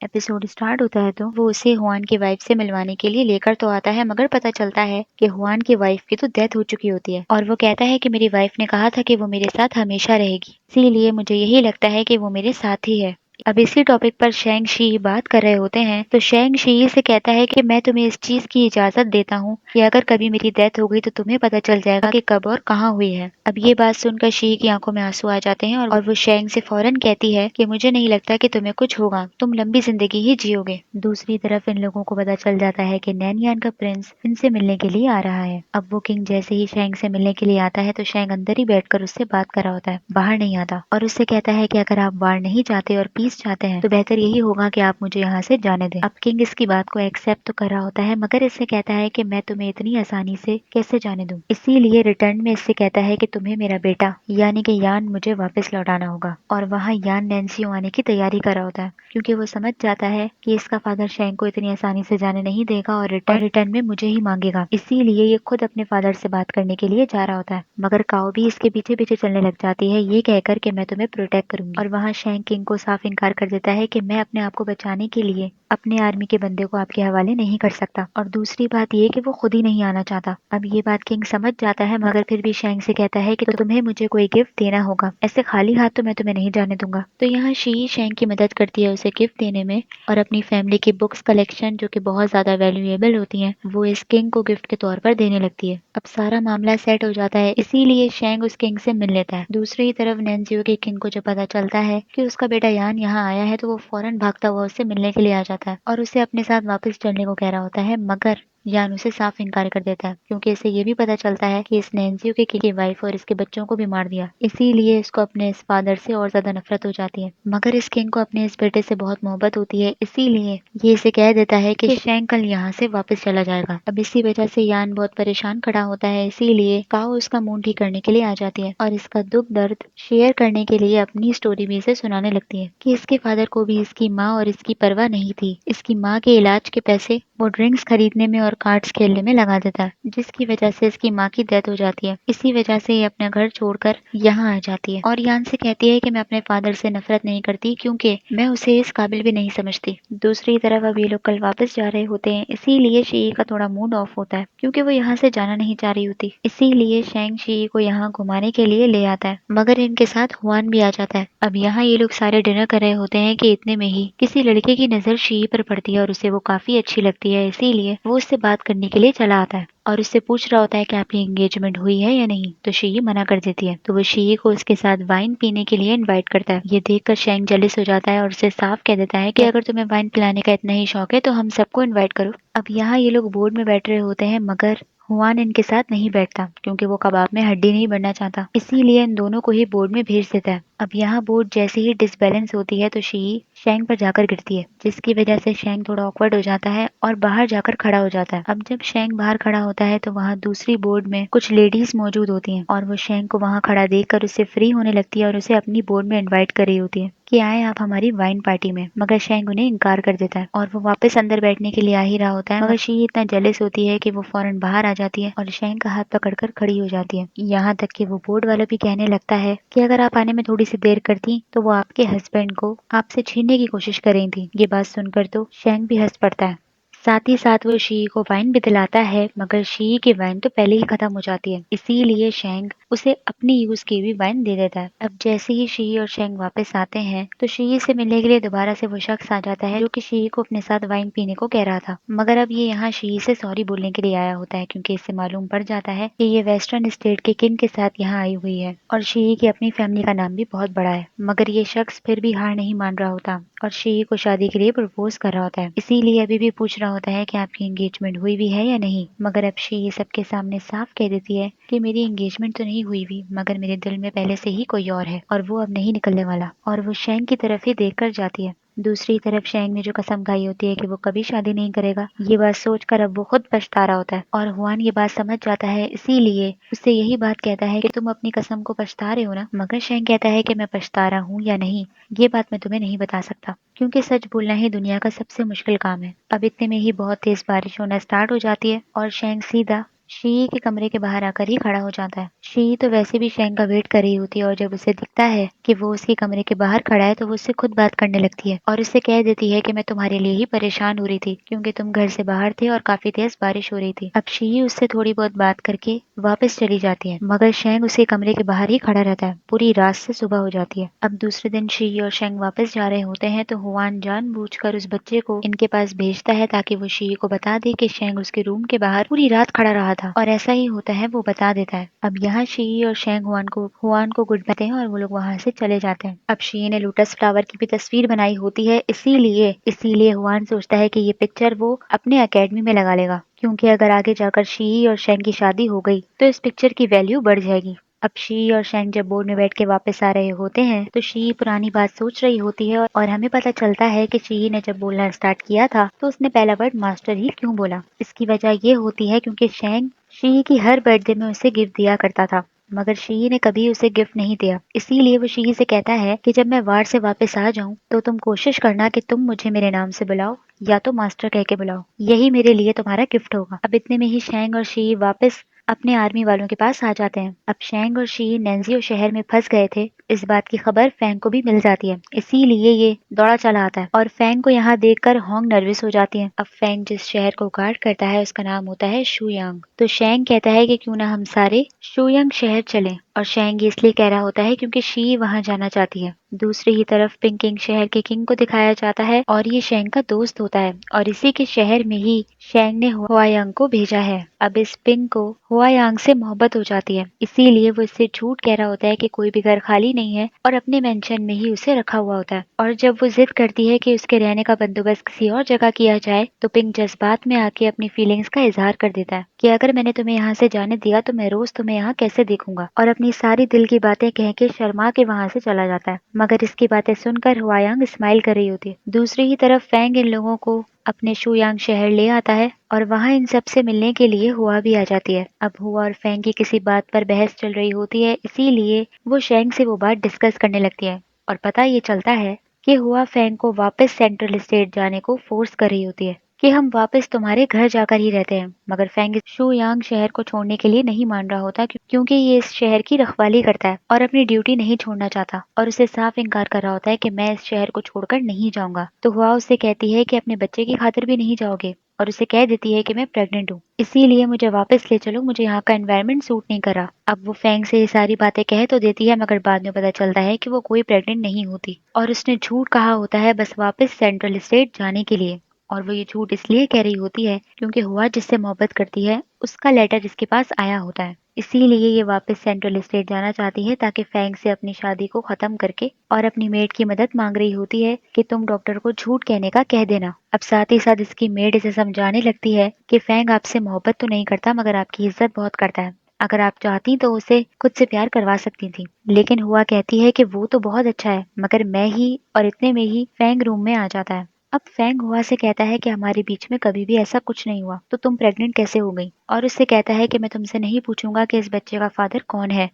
Episode start होता है तो वो उसे हुआन की वाइफ से मिलवाने के लिए लेकर तो आता है, मगर पता चलता है कि हुआन की वाइफ की तो डेथ हो चुकी होती है और वो कहता है कि मेरी वाइफ ने कहा था कि वो मेरे साथ हमेशा रहेगी, इसीलिए मुझे यही लगता है कि वो मेरे साथ ही है। अब इसी टॉपिक पर शेंग शी बात कर रहे होते हैं तो शेंग शी से कहता है कि मैं तुम्हें इस चीज की इजाजत देता हूँ कि अगर कभी मेरी डेथ हो गई तो तुम्हें पता चल जाएगा कि कब और कहाँ हुई है। अब ये बात सुनकर शी की आंखों में आंसू आ जाते हैं और वो शेंग से फौरन कहती है कि मुझे नहीं लगता कि तुम्हें कुछ होगा, तुम लंबी जिंदगी ही जियोगे। दूसरी तरफ इन लोगों को पता चल जाता है कि नैनयान का प्रिंस इनसे मिलने के लिए आ रहा है। अब वो किंग जैसे ही शेंग से मिलने के लिए आता है तो शेंग अंदर ही बैठकर उससे बात कर रहा होता है, बाहर नहीं आता, और उससे कहता है कि अगर आप वार नहीं चाहते और पीस चाहते हैं तो बेहतर यही होगा कि आप मुझे यहाँ से जाने दें। अब किंग इसकी बात को एक्सेप्ट तो कर रहा होता है, मगर इससे कहता है कि मैं तुम्हें इतनी आसानी से कैसे जाने दूं। इसीलिए रिटर्न में इससे कहता है कि तुम्हें मेरा बेटा यानी कि यान मुझे वापस लौटाना होगा। और वहाँ यान नैन्सियों आने की तैयारी कर रहा होता है क्योंकि वो समझ जाता है कि इसका फादर शेंग को इतनी आसानी से जाने नहीं देगा और रिटर्न में मुझे ही मांगेगा। इसीलिए ये खुद अपने फादर से बात करने के लिए जा रहा होता है, मगर काओ भी इसके पीछे पीछे चलने लग जाती है ये कहकर कि मैं तुम्हें प्रोटेक्ट करूंगी। और वहाँ शेंग किंग को साफ इनकार कर देता है कि मैं अपने आप को बचाने के लिए अपने आर्मी के बंदे को आपके हवाले नहीं कर सकता। और दूसरी बात ये कि वो खुद ही नहीं आना चाहता। अब ये बात किंग समझ जाता है, मगर फिर भी शेंग से कहता है कि तो तुम्हें मुझे कोई गिफ्ट देना होगा, ऐसे खाली हाथ तो मैं तुम्हें नहीं जाने दूंगा। तो यहाँ शी शेंग की मदद करती है उसे गिफ्ट देने में, और अपनी फैमिली की बुक्स कलेक्शन जो कि बहुत ज्यादा वैल्यूएबल होती हैं वो इस किंग को गिफ्ट के तौर पर देने लगती है। अब सारा मामला सेट हो जाता है, इसीलिए शेंग उस किंग से मिल लेता है। दूसरी तरफ नैन्सियो के किंग को जब पता चलता है कि उसका बेटा यान यहाँ आया है तो वो फौरन भागता हुआ उससे मिलने के लिए आ जाता है और उसे अपने साथ वापस चलने को कह रहा होता है, मगर यान उसे साफ इनकार कर देता है क्योंकि इसे ये भी पता चलता है कि इस नैन्सियो के किंग की वाइफ और इसके बच्चों को भी मार दिया। इसीलिए इसको अपने इस फादर से और ज्यादा नफरत हो जाती है, मगर इस किंग को अपने इस बेटे से बहुत मोहब्बत होती है, इसीलिए ये इसे कह देता है कि शेंग कल यहाँ से वापस चला जाएगा। अब इसी वजह से यान बहुत परेशान खड़ा होता है, इसीलिए काओ उसका मूड ठीक करने के लिए आ जाती है और इसका दुख दर्द शेयर करने के लिए अपनी स्टोरी भी इसे सुनाने लगती है कि इसके फादर को भी इसकी माँ और इसकी परवाह नहीं थी। इसकी माँ के इलाज के पैसे वो ड्रिंक्स खरीदने में और कार्ड्स खेलने में लगा देता है, जिसकी वजह से इसकी माँ की डेथ हो जाती है। इसी वजह से ये अपना घर छोड़कर यहाँ आ जाती है और यान से कहती है कि मैं अपने फादर से नफरत नहीं करती क्योंकि मैं उसे इस काबिल भी नहीं समझती। दूसरी तरफ अब ये लोग कल वापस जा रहे होते हैं, इसीलिए शी का थोड़ा मूड ऑफ होता है क्योंकि वो यहाँ से जाना नहीं चाह रही होती। इसीलिए शेंग शी को यहाँ घुमाने के लिए ले आता है, मगर इनके साथ हुआन भी आ जाता है। अब यहाँ ये लोग सारे डिनर कर रहे होते हैं कि इतने में ही किसी लड़के की नजर शी पर पड़ती है और उसे वो काफी अच्छी लगती है, इसीलिए वो उससे बात करने के लिए चला आता है और उससे पूछ रहा होता है कि आपकी एंगेजमेंट हुई है या नहीं। तो शी मना कर देती है, तो वो शी को उसके साथ वाइन पीने के लिए इनवाइट करता है। ये देखकर शेंग जेलस हो जाता है और उसे साफ कह देता है कि अगर तुम्हें वाइन पिलाने का इतना ही शौक है तो हम सबको इनवाइट करो। अब यहाँ ये लोग बोर्ड में बैठ रहे होते हैं, मगर हुआन इनके साथ नहीं बैठता क्योंकि वो कबाब में हड्डी नहीं बनना चाहता, इसीलिए इन दोनों को ही बोर्ड में भेज देता है। अब यहाँ बोर्ड जैसे ही डिसबैलेंस होती है तो शी शेंग पर जाकर गिरती है, जिसकी वजह से शेंग थोड़ा ऑकवर्ड हो जाता है और बाहर जाकर खड़ा हो जाता है। अब जब शेंग बाहर खड़ा होता है तो वहाँ दूसरी बोर्ड में कुछ लेडीज मौजूद होती हैं और वो शेंग को वहाँ खड़ा देखकर उससे फ्री होने लगती है और उसे अपनी बोर्ड में इनवाइट कर रही होती है कि आए आप हमारी वाइन पार्टी में, मगर शेंग उन्हें इनकार कर देता है और वो वापस अंदर बैठने के लिए आ ही रहा होता है, मगर शी इतना जेलस होती है कि वो फौरन बाहर आ जाती है और शेंग का हाथ पकड़कर खड़ी हो जाती है। यहाँ तक कि वो बोर्ड वाला भी कहने लगता है कि अगर आप आने में थोड़ी सी देर करती तो वो आपके हस्बैंड को आपसे छीनने की कोशिश कर रही थी। ये बात सुनकर तो शेंग भी हंस पड़ता है, साथ ही साथ वो शी को वाइन भी दिलाता है, मगर शी की वाइन तो पहले ही खत्म हो जाती है, इसीलिए शेंग उसे अपनी यूज की हुई वाइन दे देता है। अब जैसे ही शी और शेंग वापस आते हैं तो शी से मिलने के लिए दोबारा से वो शख्स आ जाता है जो कि शी को अपने साथ वाइन पीने को कह रहा था, मगर अब ये यहाँ शी से सॉरी बोलने के लिए आया होता है क्योंकि इससे मालूम पड़ जाता है कि ये वेस्टर्न स्टेट के किंग के साथ यहाँ आई हुई है और शी की अपनी फैमिली का नाम भी बहुत बड़ा है। मगर ये शख्स फिर भी हार नहीं मान रहा होता और शी को शादी के लिए प्रपोज कर रहा होता है, इसीलिए अभी भी पूछ रहा होता है कि आपकी एंगेजमेंट हुई भी है या नहीं। मगर अब शी सबके सामने साफ कह देती है कि मेरी एंगेजमेंट तो नहीं हुई भी, मगर मेरे दिल में पहले से ही कोई और है और वो अब नहीं निकलने वाला, और वो शेंग की तरफ ही देख कर जाती है। दूसरी तरफ शेंग ने जो कसम खाई होती है कि वो कभी शादी नहीं करेगा, ये बात सोचकर अब वो खुद पछता रहा होता है और हुआन ये बात समझ जाता है, इसीलिए उससे यही बात कहता है कि तुम अपनी कसम को पछता रहे हो ना। मगर शेंग कहता है कि मैं पछता रहा हूँ या नहीं ये बात मैं तुम्हें नहीं बता सकता क्योंकि सच बोलना ही दुनिया का सबसे मुश्किल काम है। अब इतने में ही बहुत तेज बारिश होना स्टार्ट हो जाती है और शेंग सीधा शी के कमरे के बाहर आकर ही खड़ा हो जाता है। शी तो वैसे भी शेंग का वेट कर रही होती है और जब उसे दिखता है कि वो उसके कमरे के बाहर खड़ा है तो वो उससे खुद बात करने लगती है और उससे कह देती है कि मैं तुम्हारे लिए ही परेशान हो रही थी क्योंकि तुम घर से बाहर थे और काफी तेज बारिश हो रही थी। अब शी उससे थोड़ी बहुत बात करके वापस चली जाती है मगर शेंग उसके कमरे के बाहर ही खड़ा रहता है। पूरी रात से सुबह हो जाती है। अब दूसरे दिन शी और शेंग वापस जा रहे होते हैं तो हुआन जानबूझकर उस बच्चे को इनके पास भेजता है ताकि वो शी को बता दे कि शेंग उसके रूम के बाहर पूरी रात खड़ा रहा था और ऐसा ही होता है, वो बता देता है। अब यहाँ शी और शेंग हुआन को गुड बताते हैं और वो लोग वहाँ से चले जाते हैं। अब शी ने लोटस फ्लावर की भी तस्वीर बनाई होती है, इसीलिए हुआन सोचता है कि ये पिक्चर वो अपने एकेडमी में लगा लेगा क्योंकि अगर आगे जाकर शी और शेंग की शादी हो गई तो इस पिक्चर की वैल्यू बढ़ जाएगी। अब शी और शेंग जब बोर्ड में बैठ के वापस आ रहे होते हैं तो शी पुरानी बात सोच रही होती है और हमें पता चलता है कि शी ने जब बोलना स्टार्ट किया था तो उसने पहला वर्ड मास्टर ही क्यों बोला। इसकी वजह ये होती है क्योंकि शेंग शी की हर बर्थडे में उसे गिफ्ट दिया करता था मगर शी ने कभी उसे गिफ्ट नहीं दिया। इसीलिए वो शी से कहता है कि जब मैं वार से वापस आ जाऊं तो तुम कोशिश करना कि तुम मुझे मेरे नाम से बुलाओ या तो मास्टर कह के बुलाओ, यही मेरे लिए तुम्हारा गिफ्ट होगा। अब इतने में ही शेंग और शी वापस अपने आर्मी वालों के पास आ जाते हैं। अब शेंग और शी नैन्जियो शहर में फंस गए थे, इस बात की खबर फैंग को भी मिल जाती है। इसीलिए ये दौड़ा चला आता है और फैंग को यहाँ देखकर होंग नर्वस हो जाती है। अब फैंग जिस शहर को गार्ड करता है उसका नाम होता है शुयांग। तो शेंग कहता है कि क्यों ना हम सारे शुयांग शहर चलें और शेंग इसलिए कह रहा होता है क्योंकि शी वहाँ जाना चाहती है। दूसरी ही तरफ पिंकिंग शहर के किंग को दिखाया जाता है और ये शेंग का दोस्त होता है और इसी के शहर में ही शेंग ने हुआयांग को भेजा है। अब इस पिंग को हुआयांग से मोहब्बत हो जाती है, इसीलिए वो इससे झूठ कह रहा होता है कि कोई भी घर खाली नहीं है और अपने मेंशन में ही उसे रखा हुआ होता है। और जब वो जिद करती है कि उसके रहने का बंदोबस्त किसी और जगह किया जाए तो पिंग जज्बात में आके अपनी फीलिंग्स का इजहार कर देता है कि अगर मैंने तुम्हें यहाँ से जाने दिया तो मैं रोज तुम्हें यहाँ कैसे देखूंगा, और अपनी सारी दिल की बातें कह के शर्मा के वहाँ से चला जाता है। मगर इसकी बातें सुनकर हुआयांग स्माइल कर रही होती है। दूसरी ही तरफ फैंग इन लोगों को अपने शुयांग शहर ले आता है और वहाँ इन सब से मिलने के लिए हुआ भी आ जाती है। अब हुआ और फैंग की किसी बात पर बहस चल रही होती है, इसीलिए वो शेंग से वो बात डिस्कस करने लगती है और पता ये चलता है कि हुआ फैंग को वापस सेंट्रल स्टेट जाने को फोर्स कर रही होती है कि हम वापस तुम्हारे घर जाकर ही रहते हैं। मगर फैंग शुयांग शहर को छोड़ने के लिए नहीं मान रहा होता क्योंकि ये इस शहर की रखवाली करता है और अपनी ड्यूटी नहीं छोड़ना चाहता और उसे साफ इनकार कर रहा होता है कि मैं इस शहर को छोड़कर नहीं जाऊंगा। तो हुआ उससे कहती है कि अपने बच्चे की खातिर भी नहीं जाओगे और उसे कह देती है कि मैं प्रेग्नेंट हूँ, इसीलिए मुझे वापस ले चलो, मुझे यहाँ का एनवायरनमेंट सूट नहीं करा। अब वो फैंग से ये सारी बातें कह तो देती है मगर बाद में पता चलता है कि वो कोई प्रेग्नेंट नहीं होती और उसने झूठ कहा होता है बस वापस सेंट्रल स्टेट जाने के लिए। और वो ये झूठ इसलिए कह रही होती है क्योंकि हुआ जिससे मोहब्बत करती है उसका लेटर इसके पास आया होता है, इसीलिए ये वापस सेंट्रल स्टेट जाना चाहती है ताकि फैंग से अपनी शादी को खत्म करके, और अपनी मेड की मदद मांग रही होती है कि तुम डॉक्टर को झूठ कहने का कह देना। अब साथ ही साथ इसकी मेड इसे समझाने लगती है कि फैंग आपसे मोहब्बत तो नहीं करता मगर आपकी इज्जत बहुत करता है, अगर आप चाहती तो उसे खुद से प्यार करवा सकती थी। लेकिन हुआ कहती है कि वो तो बहुत अच्छा है मगर मैं ही, और इतने में ही फैंग रूम में आ जाता है। अब फैंग हुआ से कहता है कि हमारे बीच में कभी भी ऐसा कुछ नहीं हुआ तो तुम प्रेग्नेंट कैसे हो गई, और उससे कहता है कि मैं तुमसे नहीं पूछूंगा कि इस बच्चे का फादर कौन है,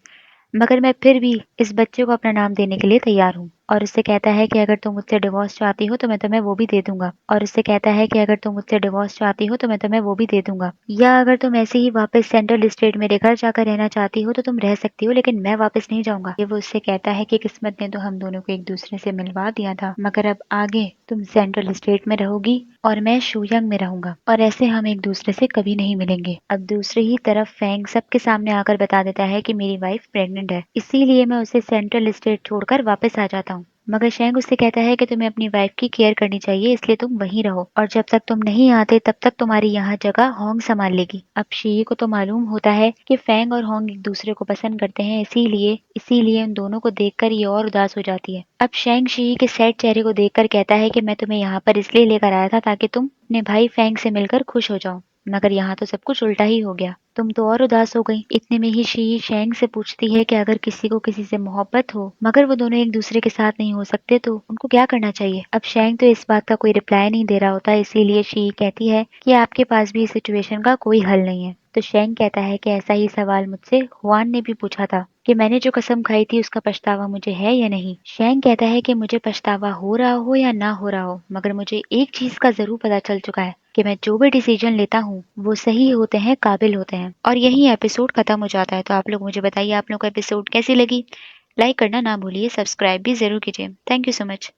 मगर मैं फिर भी इस बच्चे को अपना नाम देने के लिए तैयार हूँ। और उससे कहता है कि अगर तुम मुझसे डिवोर्स चाहती हो तो मैं तुम्हें वो भी दे दूंगा, और उससे कहता है कि अगर तुम मुझसे डिवोर्स चाहती हो तो मैं तुम्हें वो भी दे दूंगा, या अगर तुम ऐसे ही वापस सेंट्रल स्टेट मेरे घर जाकर रहना चाहती हो तो तुम रह सकती हो लेकिन मैं वापस नहीं जाऊंगा। ये वो उससे कहता है कि किस्मत ने तो हम दोनों को एक दूसरे से मिलवा दिया था मगर अब आगे तुम सेंट्रल स्टेट में रहोगी और मैं शुयांग में रहूंगा और ऐसे हम एक दूसरे से कभी नहीं मिलेंगे। अब दूसरी ही तरफ फैंग सबके सामने आकर बता देता है कि मेरी वाइफ प्रेग्नेंट है, इसीलिए मैं उसे सेंट्रल स्टेट छोड़कर वापस आ जाता हूँ। मगर शेंग उससे कहता है कि तुम्हें अपनी वाइफ की केयर करनी चाहिए इसलिए तुम वहीं रहो और जब तक तुम नहीं आते तब तक तुम्हारी यहाँ जगह होंग संभाल लेगी। अब शी को तो मालूम होता है कि फैंग और होंग एक दूसरे को पसंद करते हैं, इसीलिए उन दोनों को देखकर ये और उदास हो जाती है। अब शेंग शी के सैड चेहरे को देखकर कहता है कि मैं तुम्हें यहाँ पर इसलिए लेकर आया था ताकि तुम अपने भाई फैंग से मिलकर खुश हो जाओ, मगर यहाँ तो सब कुछ उल्टा ही हो गया, तुम तो और उदास हो गई। इतने में ही शी शेंग से पूछती है कि अगर किसी को किसी से मोहब्बत हो मगर वो दोनों एक दूसरे के साथ नहीं हो सकते तो उनको क्या करना चाहिए। अब शेंग तो इस बात का कोई रिप्लाई नहीं दे रहा होता, इसीलिए शी कहती है कि आपके पास भी इस सिचुएशन का कोई हल नहीं है। तो शेंग कहता है कि ऐसा ही सवाल मुझसे हुआन ने भी पूछा था कि मैंने जो कसम खाई थी उसका पछतावा मुझे है या नहीं। शेंग कहता है कि मुझे पछतावा हो रहा हो या ना हो रहा हो मगर मुझे एक चीज का जरूर पता चल चुका है, कि मैं जो भी डिसीजन लेता हूँ वो सही होते हैं, काबिल होते हैं। और यही एपिसोड खत्म हो जाता है। तो आप लोग मुझे बताइए आप लोग को एपिसोड कैसी लगी। लाइक करना ना भूलिए, सब्सक्राइब भी जरूर कीजिए। Thank you so much.